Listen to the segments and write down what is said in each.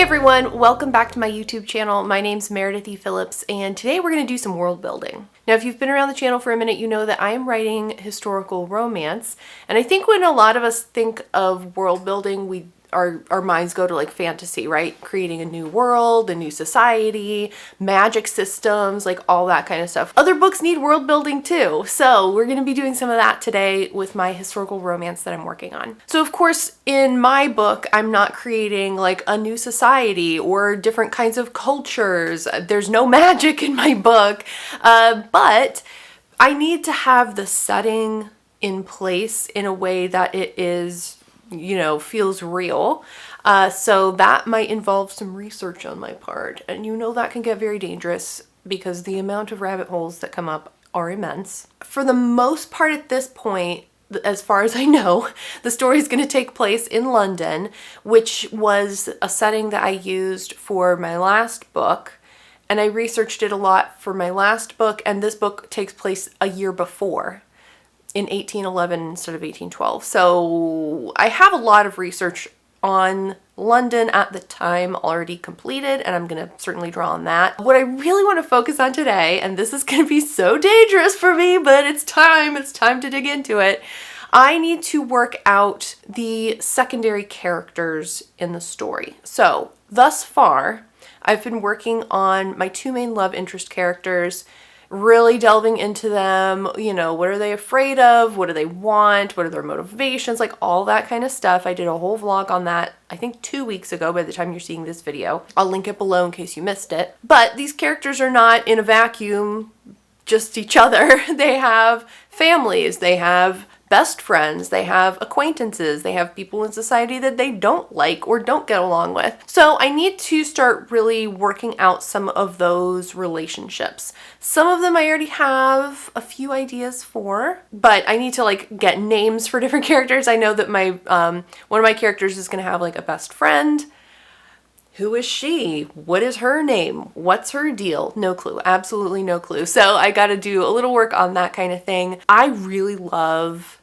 Hey everyone, welcome back to my YouTube channel. My name's Meredith E. Phillips, and today we're going to do some world building. Now, if you've been around the channel for a minute, you know that I am writing historical romance, and I think when a lot of us think of world building, our minds go to like fantasy, right? Creating a new world, a new society, magic systems, like all that kind of stuff. Other books need world building too. So we're going to be doing some of that today with my historical romance that I'm working on. So of course, in my book, I'm not creating like a new society or different kinds of cultures. There's no magic in my book, but I need to have the setting in place in a way that it is, you know, feels real. So that might involve some research on my part. And you know that can get very dangerous because the amount of rabbit holes that come up are immense. For the most part at this point, as far as I know, the story is going to take place in London, which was a setting that I used for my last book. And I researched it a lot for my last book, and this book takes place a year before, in 1811 instead of 1812. So I have a lot of research on London at the time already completed, and I'm going to certainly draw on that. What I really want to focus on today, and this is going to be so dangerous for me, but it's time to dig into it. I need to work out the secondary characters in the story. So thus far, I've been working on my two main love interest characters, really delving into them, you know, what are they afraid of? What do they want? What are their motivations? Like all that kind of stuff. I did a whole vlog on that, I think 2 weeks ago by the time you're seeing this video. I'll link it below in case you missed it. But these characters are not in a vacuum, just each other. They have families, they have best friends, they have acquaintances, they have people in society that they don't like or don't get along with. So I need to start really working out some of those relationships. Some of them I already have a few ideas for, but I need to like get names for different characters. I know that my one of my characters is going to have like a best friend. Who is she? What is her name? What's her deal? No clue. Absolutely no clue. So I got to do a little work on that kind of thing. I really love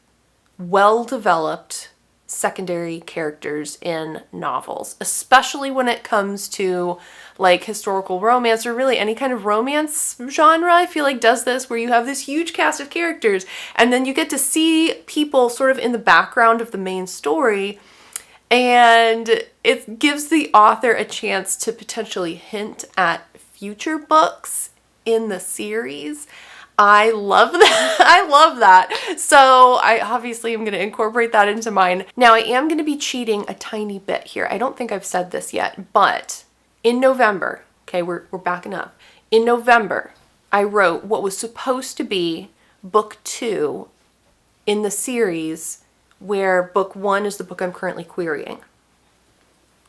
well-developed secondary characters in novels, especially when it comes to like historical romance or really any kind of romance genre. I feel like does this where you have this huge cast of characters and then you get to see people sort of in the background of the main story, and it gives the author a chance to potentially hint at future books in the series. I love that. I love that. So I obviously am going to incorporate that into mine. Now I am going to be cheating a tiny bit here. I don't think I've said this yet, but in November, okay, we're backing up. In November, I wrote what was supposed to be book 2 in the series, where book 1 is the book I'm currently querying.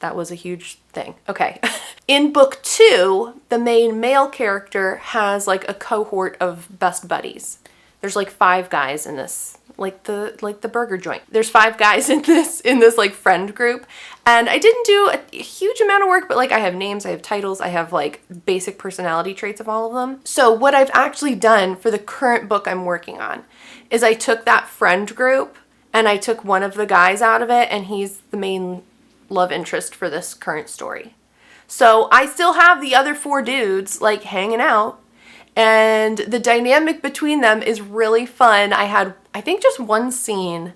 That was a huge thing. Okay. In book 2, the main male character has like a cohort of best buddies. There's like 5 guys in this, like the burger joint. There's 5 guys in this like friend group. And I didn't do a huge amount of work, but like I have names, I have titles, I have like basic personality traits of all of them. So what I've actually done for the current book I'm working on is I took that friend group and I took one of the guys out of it, and he's the main love interest for this current story. So I still have the other 4 dudes like hanging out, and the dynamic between them is really fun. I had, I think, just one scene.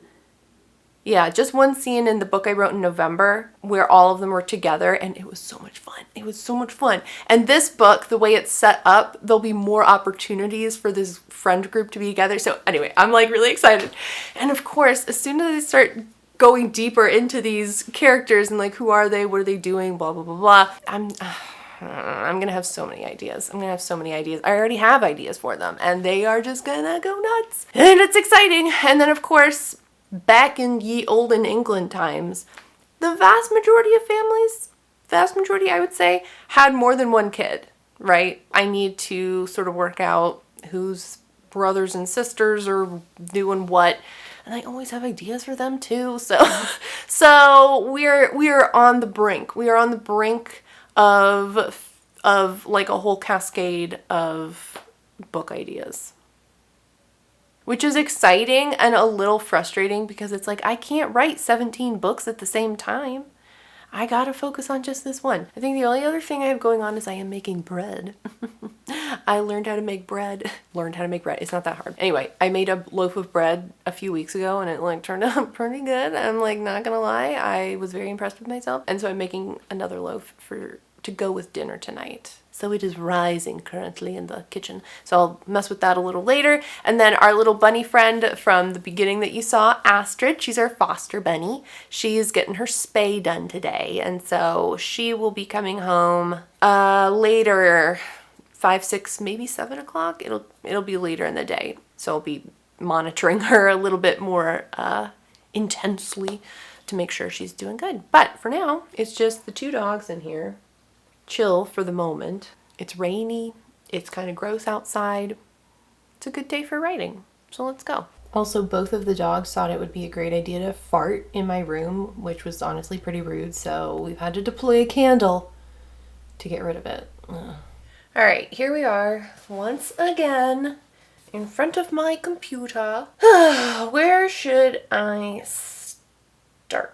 Yeah, just one scene in the book I wrote in November where all of them were together, and it was so much fun. It was so much fun. And this book, the way it's set up, there'll be more opportunities for this friend group to be together. So anyway, I'm like really excited. And of course, as soon as I start going deeper into these characters and like who are they, what are they doing, blah blah blah blah, I'm gonna have so many ideas. I'm gonna have so many ideas. I already have ideas for them, and they are just gonna go nuts, and it's exciting. And then of course, back in ye olden England times, the vast majority I would say, had more than one kid, right? I need to sort of work out whose brothers and sisters are doing what. And I always have ideas for them too. So we're on the brink. We are on the brink of like a whole cascade of book ideas, which is exciting and a little frustrating because it's like I can't write 17 books at the same time. I gotta focus on just this one. I think the only other thing I have going on is I am making bread. I learned how to make bread. Learned how to make bread. It's not that hard. Anyway, I made a loaf of bread a few weeks ago and it like turned out pretty good. I'm like not gonna lie. I was very impressed with myself. And so I'm making another loaf to go with dinner tonight. So it is rising currently in the kitchen. So I'll mess with that a little later. And then our little bunny friend from the beginning that you saw, Astrid, she's our foster bunny. She is getting her spay done today. And so she will be coming home later, 5, 6, maybe 7 o'clock. It'll be later in the day. So I'll be monitoring her a little bit more intensely to make sure she's doing good. But for now, it's just the 2 dogs in here. Chill for the moment. It's rainy. It's kind of gross outside. It's a good day for writing. So let's go. Also, both of the dogs thought it would be a great idea to fart in my room, which was honestly pretty rude. So we've had to deploy a candle to get rid of it. Ugh. All right, here we are once again in front of my computer. Where should I start?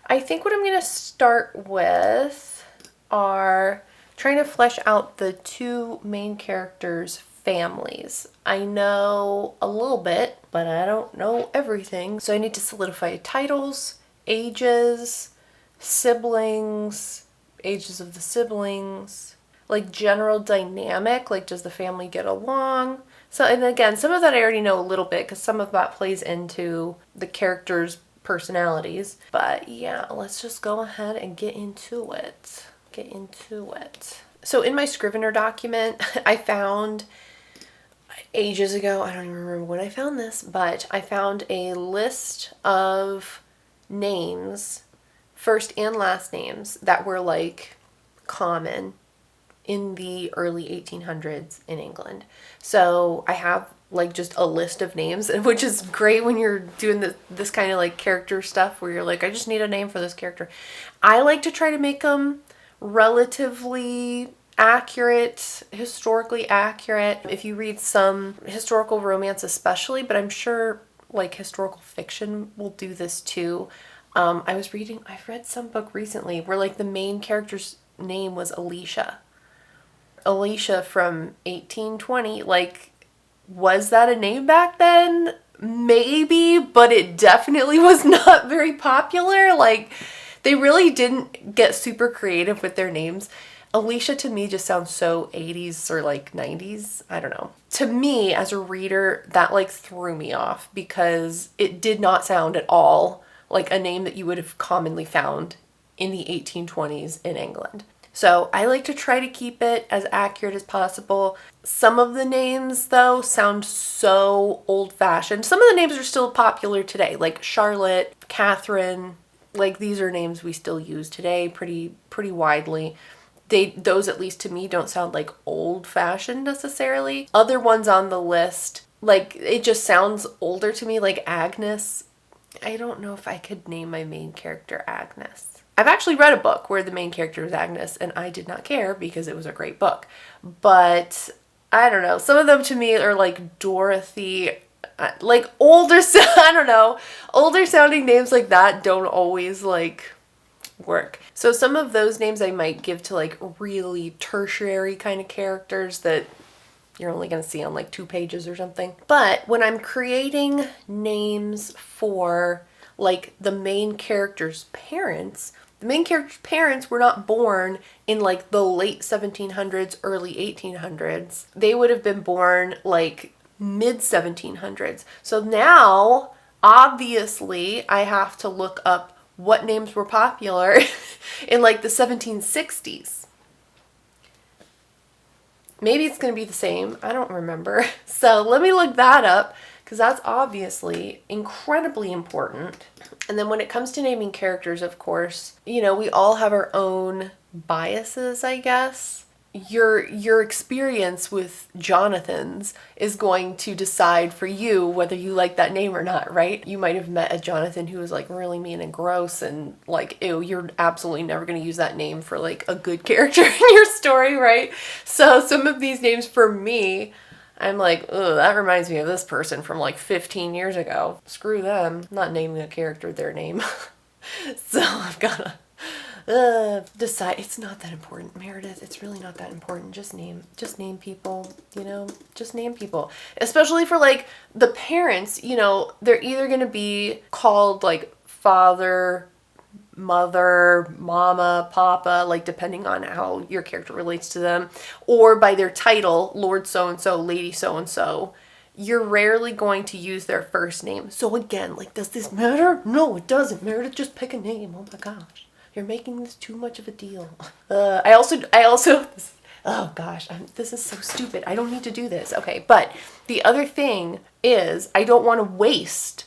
I think what I'm going to start with are trying to flesh out the 2 main characters' families. I know a little bit, but I don't know everything. So I need to solidify titles, ages, siblings, ages of the siblings, like general dynamic, like does the family get along? So, and again, some of that I already know a little bit because some of that plays into the characters' personalities. But yeah, let's just go ahead and get into it. So in my Scrivener document, I found ages ago, I don't even remember when I found this, but I found a list of names, first and last names, that were like common in the early 1800s in England. So I have like just a list of names, which is great when you're doing this kind of like character stuff where you're like, I just need a name for this character. I like to try to make them relatively accurate, historically accurate. If you read some historical romance especially, but I'm sure like historical fiction will do this too. I've read some book recently where like the main character's name was Alicia. Alicia from 1820, like, was that a name back then? Maybe, but it definitely was not very popular. Like, they really didn't get super creative with their names. Alicia to me just sounds so 80s or like 90s. I don't know. To me, as a reader, that like threw me off because it did not sound at all like a name that you would have commonly found in the 1820s in England. So I like to try to keep it as accurate as possible. Some of the names, though, sound so old-fashioned. Some of the names are still popular today, like Charlotte, Catherine. Like, these are names we still use today pretty widely. Those, at least to me, don't sound like old-fashioned necessarily. Other ones on the list, like, it just sounds older to me, like Agnes. I don't know if I could name my main character Agnes. I've actually read a book where the main character is Agnes, and I did not care because it was a great book. But I don't know. Some of them to me are like Dorothy, like older sounding names like that don't always like work. So some of those names I might give to like really tertiary kind of characters that you're only going to see on like 2 pages or something. But when I'm creating names for like the main character's parents, the main character's parents were not born in like the late 1700s, early 1800s. They would have been born like mid 1700s. So now, obviously, I have to look up what names were popular in like the 1760s. Maybe it's going to be the same. I don't remember. So let me look that up because that's obviously incredibly important. And then when it comes to naming characters, of course, you know, we all have our own biases, I guess. Your experience with Jonathans is going to decide for you whether you like that name or not, right? You might have met a Jonathan who was like really mean and gross and like, ew, you're absolutely never going to use that name for like a good character in your story, right? So some of these names for me, I'm like, ugh, that reminds me of this person from like 15 years ago. Screw them. I'm not naming a character their name. So I've got to decide. It's not that important, Meredith. It's really not that important. Just name people, just name people. Especially for like the parents, they're either going to be called like father, mother, mama, papa, like depending on how your character relates to them, or by their title, Lord so-and-so, Lady so-and-so. You're rarely going to use their first name. So again, like, does this matter? No, it doesn't, Meredith. Just pick a name. Oh my gosh. You're making this too much of a deal. I also, oh gosh, this is so stupid. I don't need to do this. Okay, but the other thing is I don't want to waste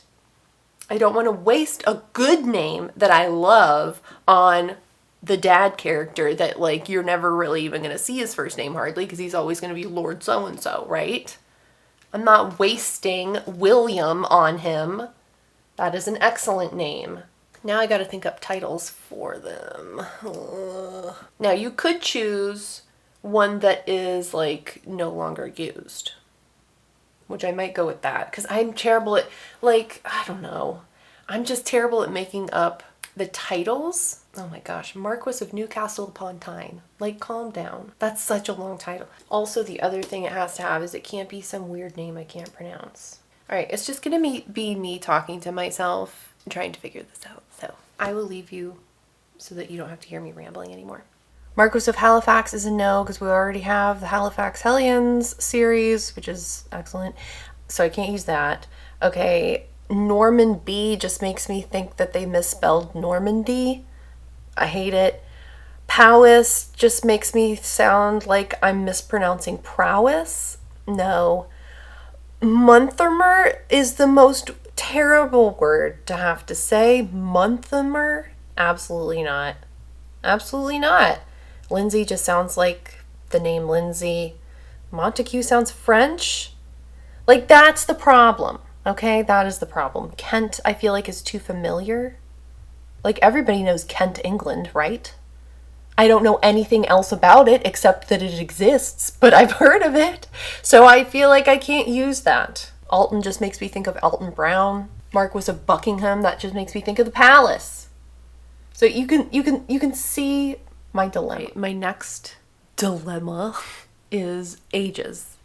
a good name that I love on the dad character that like you're never really even going to see his first name hardly because he's always going to be Lord so-and-so, right? I'm not wasting William on him. That is an excellent name. Now I got to think up titles for them. Now you could choose one that is like no longer used, which I might go with that because I'm terrible at I don't know. I'm just terrible at making up the titles. Oh my gosh, Marquis of Newcastle upon Tyne. Like, calm down. That's such a long title. Also, the other thing it has to have is it can't be some weird name I can't pronounce. All right, it's just gonna be me talking to myself and trying to figure this out. So I will leave you so that you don't have to hear me rambling anymore. Marquis of Halifax is a no because we already have the Halifax Hellions series, which is excellent. So I can't use that. Okay, Norman B just makes me think that they misspelled Normandy. I hate it. Powys just makes me sound like I'm mispronouncing prowess. No. Monthermer is the most terrible word to have to say. Monthermer? Absolutely not. Absolutely not. Lindsay just sounds like the name Lindsay. Montague sounds French. Like, that's the problem. Okay, that is the problem. Kent, I feel like, is too familiar. Like, everybody knows Kent, England, right? I don't know anything else about it except that it exists, but I've heard of it. So I feel like I can't use that. Alton just makes me think of Alton Brown. Marquis of Buckingham, that just makes me think of the palace. So you can see my dilemma. My next dilemma is ages.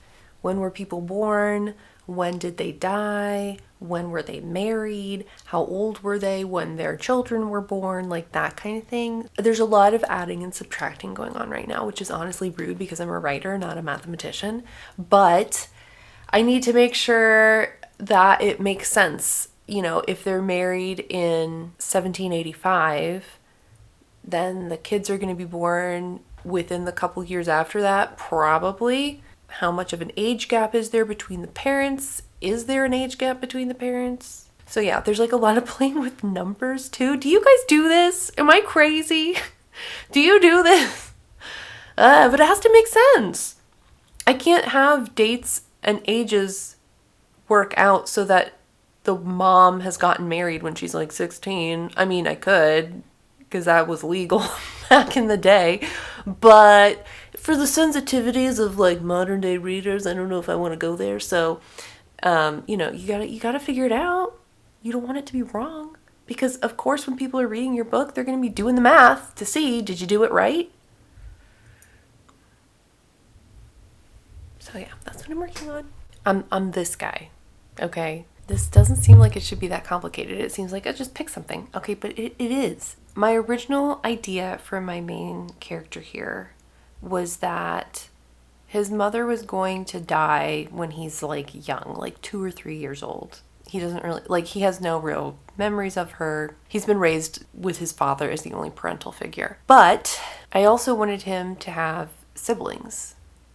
When were people born? When did they die? When were they married? How old were they when their children were born? Like that kind of thing. There's a lot of adding and subtracting going on right now, which is honestly rude because I'm a writer, not a mathematician. But I need to make sure that it makes sense. If they're married in 1785, then the kids are going to be born within the couple years after that, probably. How much of an age gap is there between the parents? Is there an age gap between the parents? So yeah, there's like a lot of playing with numbers too. Do you guys do this? Am I crazy? Do you do this? But it has to make sense. I can't have dates and ages work out so that the mom has gotten married when she's like 16. I mean, I could, because that was legal back in the day. But for the sensitivities of like modern day readers, I don't know if I want to go there. So, you gotta figure it out. You don't want it to be wrong. Because of course, when people are reading your book, they're going to be doing the math to see, did you do it right? So yeah, that's what I'm working on. I'm this guy, okay? This doesn't seem like it should be that complicated. It seems like I just pick something. Okay, but it is. My original idea for my main character here was that his mother was going to die when he's like young, like 2 or 3 years old. He doesn't really, he has no real memories of her. He's been raised with his father as the only parental figure. But I also wanted him to have siblings,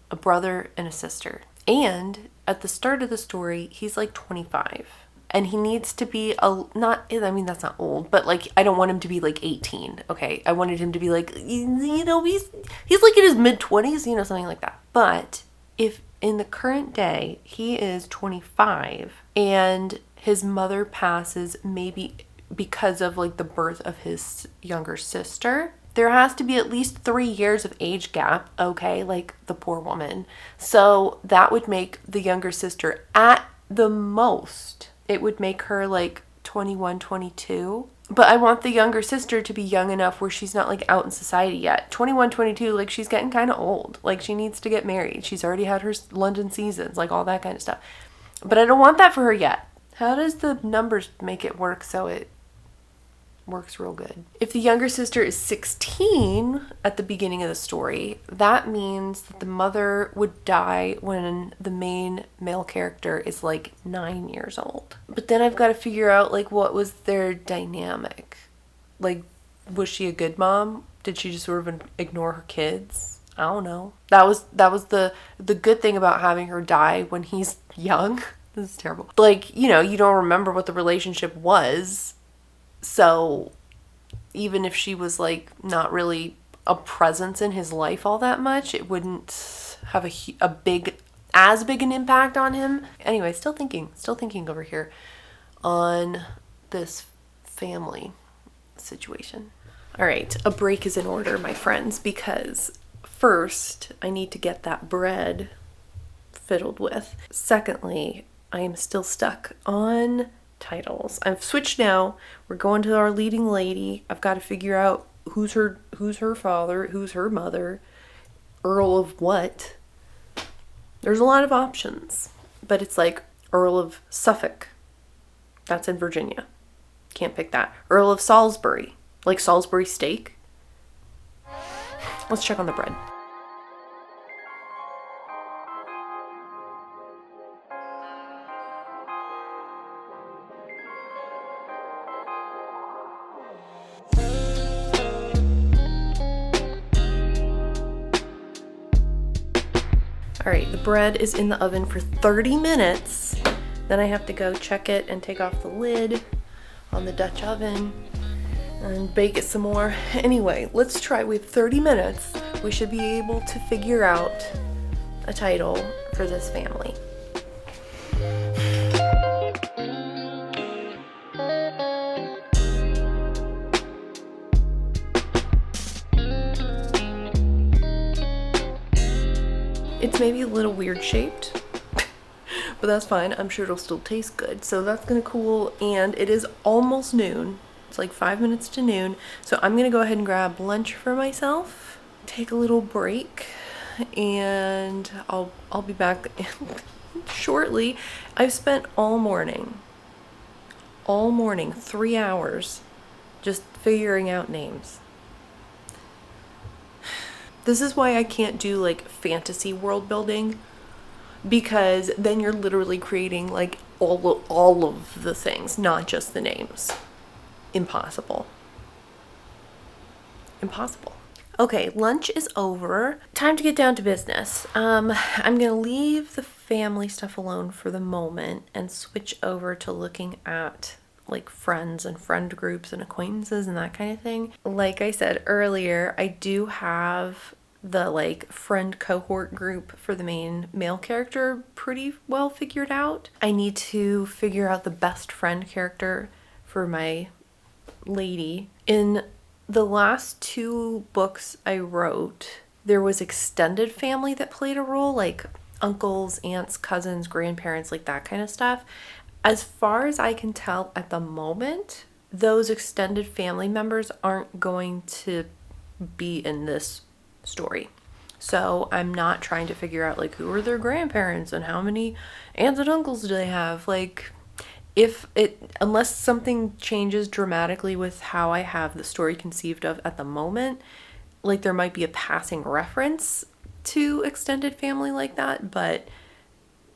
a brother and a sister. And at the start of the story, he's like 25. And he needs to be that's not old, but I don't want him to be like 18. Okay. I wanted him to be like, he's like in his mid-20s, something like that. But if in the current day, he is 25 and his mother passes maybe because of the birth of his younger sister, there has to be at least 3 years of age gap, okay, the poor woman. So that would make the younger sister, at the most, it would make her 21, 22. But I want the younger sister to be young enough where she's not like out in society yet. 21, 22, like she's getting kind of old. Like she needs to get married. She's already had her London seasons, like all that kind of stuff. But I don't want that for her yet. How does the numbers make it work so it works real good? If the younger sister is 16 at the beginning of the story, that means that the mother would die when the main male character is like 9 years old. But then I've got to figure out like what was their dynamic. Like, was she a good mom? Did she just sort of ignore her kids? I don't know. That was the good thing about having her die when he's young. This is terrible. Like, you know, you don't remember what the relationship was. So even if she was like not really a presence in his life all that much, it wouldn't have as big an impact on him. Anyway, still thinking over here on this family situation. All right, a break is in order, my friends, because first I need to get that bread fiddled with. Secondly, I am still stuck on titles. I've switched now. We're going to our leading lady. I've got to figure out who's her father, who's her mother, Earl of what. There's a lot of options, but it's like Earl of Suffolk. That's in Virginia. Can't pick that. Earl of Salisbury, like Salisbury steak. Let's check on the bread. All right, the bread is in the oven for 30 minutes. Then I have to go check it and take off the lid on the Dutch oven and bake it some more. Anyway, let's try. We have 30 minutes. We should be able to figure out a title for this family. It's maybe a little weird shaped, but that's fine. I'm sure it'll still taste good. So that's gonna cool, and it is almost noon. It's like 5 minutes to noon. So I'm gonna go ahead and grab lunch for myself, take a little break, and I'll be back shortly. I've spent all morning, 3 hours, just figuring out names. This is why I can't do like fantasy world building, because then you're literally creating like all of the things, not just the names. Impossible. Okay, lunch is over. Time to get down to business. I'm gonna leave the family stuff alone for the moment and switch over to looking at like friends and friend groups and acquaintances and that kind of thing. Like I said earlier, I do have the like friend cohort group for the main male character pretty well figured out. I need to figure out the best friend character for my lady. In the last 2 books I wrote, there was extended family that played a role, like uncles, aunts, cousins, grandparents, like that kind of stuff. As far as I can tell at the moment, those extended family members aren't going to be in this story. So I'm not trying to figure out like who are their grandparents and how many aunts and uncles do they have. Like, unless something changes dramatically with how I have the story conceived of at the moment, like there might be a passing reference to extended family like that, but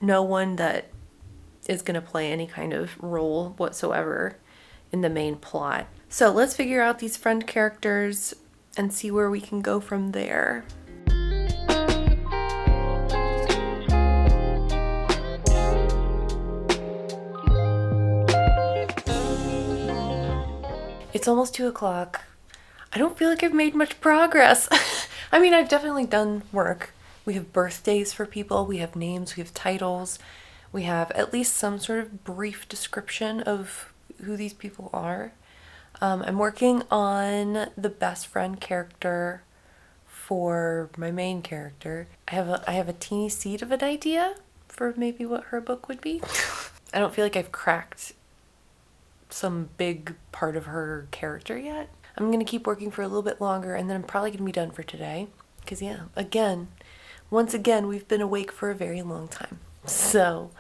no one that is going to play any kind of role whatsoever in the main plot. So let's figure out these friend characters and see where we can go from there. It's almost 2 o'clock. I don't feel like I've made much progress. I mean, I've definitely done work. We have birthdays for people, we have names, we have titles, we have at least some sort of brief description of who these people are. I'm working on the best friend character for my main character. I have a teeny seed of an idea for maybe what her book would be. I don't feel like I've cracked some big part of her character yet. I'm gonna keep working for a little bit longer, and then I'm probably gonna be done for today. Because yeah, once again, we've been awake for a very long time. So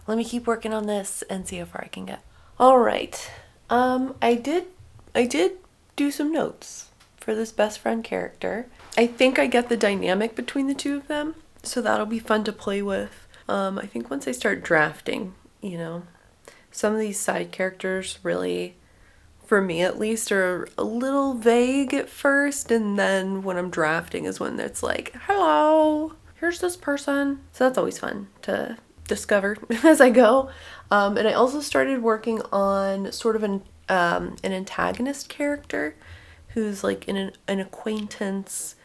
let me keep working on this and see how far I can get. All right. I did do some notes for this best friend character. I think I get the dynamic between the two of them, so that'll be fun to play with. I think once I start drafting, you know, some of these side characters really, for me at least, are a little vague at first, and then when I'm drafting is when it's like, hello, here's this person. So that's always fun to discover as I go. And I also started working on sort of an antagonist character who's like an acquaintance,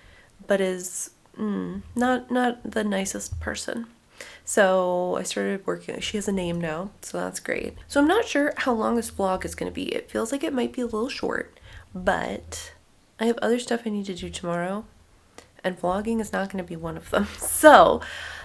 but is not the nicest person. So I started working, she has a name now, so that's great. So I'm not sure how long this vlog is going to be. It feels like it might be a little short, but I have other stuff I need to do tomorrow, and vlogging is not going to be one of them. So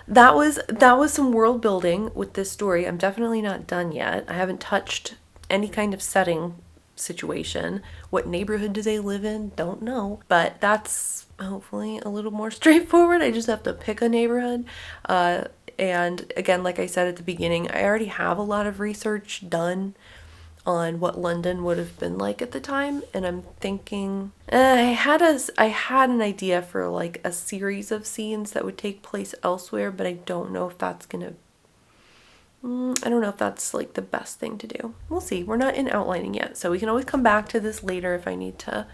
that was some world building with this story. I'm definitely not done yet. I haven't touched any kind of setting situation. What neighborhood do they live in? Don't know. But that's hopefully a little more straightforward. I just have to pick a neighborhood. And again, like I said at the beginning, I already have a lot of research done on what London would have been like at the time, and I'm thinking I had an idea for like a series of scenes that would take place elsewhere, but I don't know if that's like the best thing to do. We'll see. We're not in outlining yet, so we can always come back to this later if I need to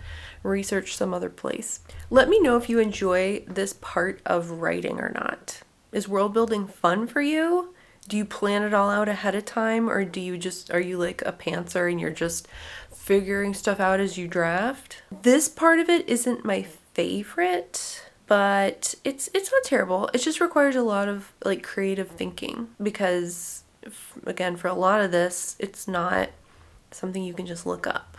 research some other place. Let me know if you enjoy this part of writing or not. Is world building fun for you? Do you plan it all out ahead of time, or are you like a pantser and you're just figuring stuff out as you draft? This part of it isn't my favorite, but it's not terrible. It just requires a lot of like creative thinking because, again, for a lot of this, it's not something you can just look up.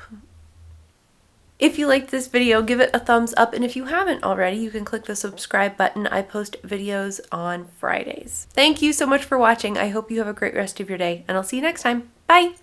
If you liked this video, give it a thumbs up, and if you haven't already, you can click the subscribe button. I post videos on Fridays. Thank you so much for watching. I hope you have a great rest of your day, and I'll see you next time. Bye!